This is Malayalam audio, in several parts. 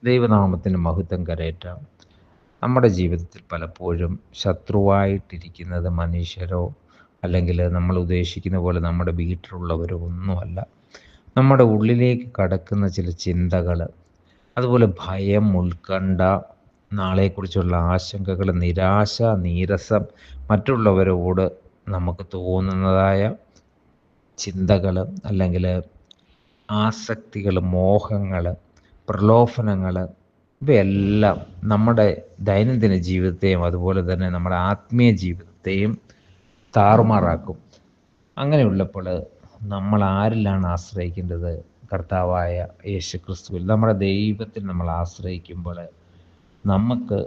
ദൈവനാമത്തിന് മഹത്വം കരയറ്റാം. നമ്മുടെ ജീവിതത്തിൽ പലപ്പോഴും ശത്രുവായിട്ടിരിക്കുന്നത് മനുഷ്യരോ അല്ലെങ്കിൽ നമ്മൾ ഉദ്ദേശിക്കുന്ന പോലെ നമ്മുടെ വീട്ടിലുള്ളവരോ ഒന്നുമല്ല. നമ്മുടെ ഉള്ളിലേക്ക് കടക്കുന്ന ചില ചിന്തകൾ, അതുപോലെ ഭയം, ഉത്കണ്ഠ, നാളെക്കുറിച്ചുള്ള ആശങ്കകൾ, നിരാശ, നീരസം, മറ്റുള്ളവരോട് നമുക്ക് തോന്നുന്നതായ ചിന്തകൾ, അല്ലെങ്കിൽ ആസക്തികൾ, മോഹങ്ങൾ, പ്രലോഭനങ്ങൾ, ഇവയെല്ലാം നമ്മുടെ ദൈനംദിന ജീവിതത്തെയും അതുപോലെ തന്നെ നമ്മുടെ ആത്മീയ ജീവിതത്തെയും താറുമാറാക്കും. അങ്ങനെയുള്ളപ്പോൾ നമ്മൾ ആരിലാണ് ആശ്രയിക്കേണ്ടത്? കർത്താവായ യേശു ക്രിസ്തുവിൽ, നമ്മുടെ ദൈവത്തിൽ നമ്മൾ ആശ്രയിക്കുമ്പോൾ നമുക്ക്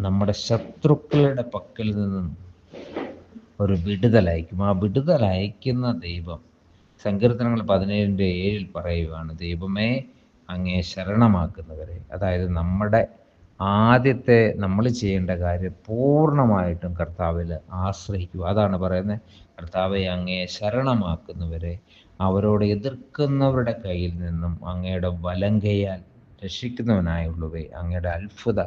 നമ്മുടെ ശത്രുക്കളുടെ പക്കൽ നിന്നും ഒരു വിടുതലയക്കും. ആ വിടുതലയക്കുന്ന ദൈവം സങ്കീർത്തനങ്ങൾ 17:7 പറയുകയാണ്, ദൈവമേ അങ്ങേ ശരണമാക്കുന്നവരെ. അതായത് നമ്മുടെ ആദ്യത്തെ നമ്മൾ ചെയ്യേണ്ട കാര്യം പൂർണ്ണമായിട്ടും കർത്താവിൽ ആശ്രയിക്കുക. അതാണ് പറയുന്നത്, കർത്താവെ അങ്ങേ ശരണമാക്കുന്നവരെ, അവരോട് എതിർക്കുന്നവരുടെ കയ്യിൽ നിന്നും അങ്ങയുടെ വലങ്കയാൽ രക്ഷിക്കുന്നവനായുള്ളവേ, അങ്ങയുടെ അത്ഭുത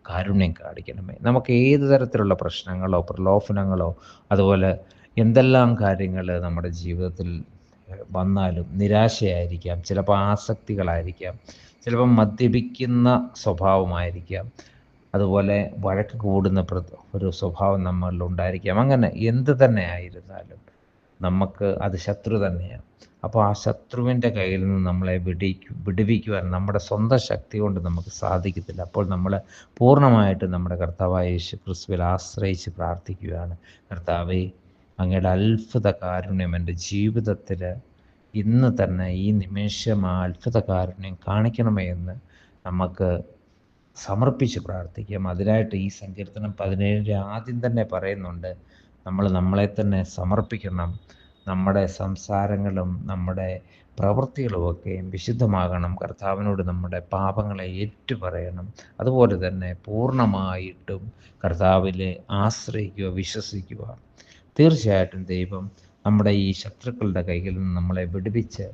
കാരുണ്യം കാണിക്കണമേ. നമുക്ക് ഏത് തരത്തിലുള്ള പ്രശ്നങ്ങളോ പ്രലോഭനങ്ങളോ അതുപോലെ എന്തെല്ലാം കാര്യങ്ങൾ നമ്മുടെ ജീവിതത്തിൽ വന്നാലും, നിരാശയായിരിക്കാം, ചിലപ്പോൾ ആസക്തികളായിരിക്കാം, ചിലപ്പോൾ മദ്യപിക്കുന്ന സ്വഭാവമായിരിക്കാം, അതുപോലെ വഴക്ക് കൂടുന്ന ഒരു സ്വഭാവം നമ്മളിൽ ഉണ്ടായിരിക്കാം. അങ്ങനെ എന്ത് തന്നെ ആയിരുന്നാലും നമുക്ക് അത് ശത്രു തന്നെയാണ്. അപ്പോൾ ആ ശത്രുവിൻ്റെ കയ്യിൽ നിന്ന് നമ്മളെ വിടുവിക്കുവാൻ നമ്മുടെ സ്വന്തം ശക്തി കൊണ്ട് നമുക്ക് സാധിക്കത്തില്ല. അപ്പോൾ നമ്മൾ പൂർണ്ണമായിട്ട് നമ്മുടെ കർത്താവായ യേശു ക്രിസ്തുവിൽ ആശ്രയിച്ച് പ്രാർത്ഥിക്കുകയാണ്, കർത്താവേ അങ്ങയുടെ അത്ഭുത കാരുണ്യം എൻ്റെ ജീവിതത്തിൽ ഇന്ന് തന്നെ ഈ നിമിഷം ആ അത്ഭുത കാരുണ്യം കാണിക്കണമേ എന്ന് നമുക്ക് സമർപ്പിച്ച് പ്രാർത്ഥിക്കാം. അതിനായിട്ട് ഈ സങ്കീർത്തനം 17 ആദ്യം തന്നെ പറയുന്നുണ്ട്, നമ്മൾ നമ്മളെ തന്നെ സമർപ്പിക്കണം. നമ്മുടെ സംസാരങ്ങളും നമ്മുടെ പ്രവൃത്തികളുമൊക്കെയും വിശുദ്ധമാകണം. കർത്താവിനോട് നമ്മുടെ പാപങ്ങളെ ഏറ്റുപറയണം. അതുപോലെ തന്നെ പൂർണ്ണമായിട്ടും കർത്താവിൽ ആശ്രയിക്കുക, വിശ്വസിക്കുക. തീർച്ചയായിട്ടും ദൈവം നമ്മുടെ ഈ ശത്രുക്കളുടെ കയ്യിൽ നിന്ന് നമ്മളെ വിടുവിച്ച്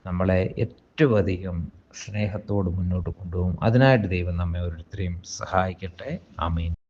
നമ്മളെ ഏറ്റവും അധികം സ്നേഹത്തോട് മുന്നോട്ട് കൊണ്ടുപോകും. അതിനായിട്ട് ദൈവം നമ്മെ ഓരോരുത്തരെയും സഹായിക്കട്ടെ. ആമേൻ.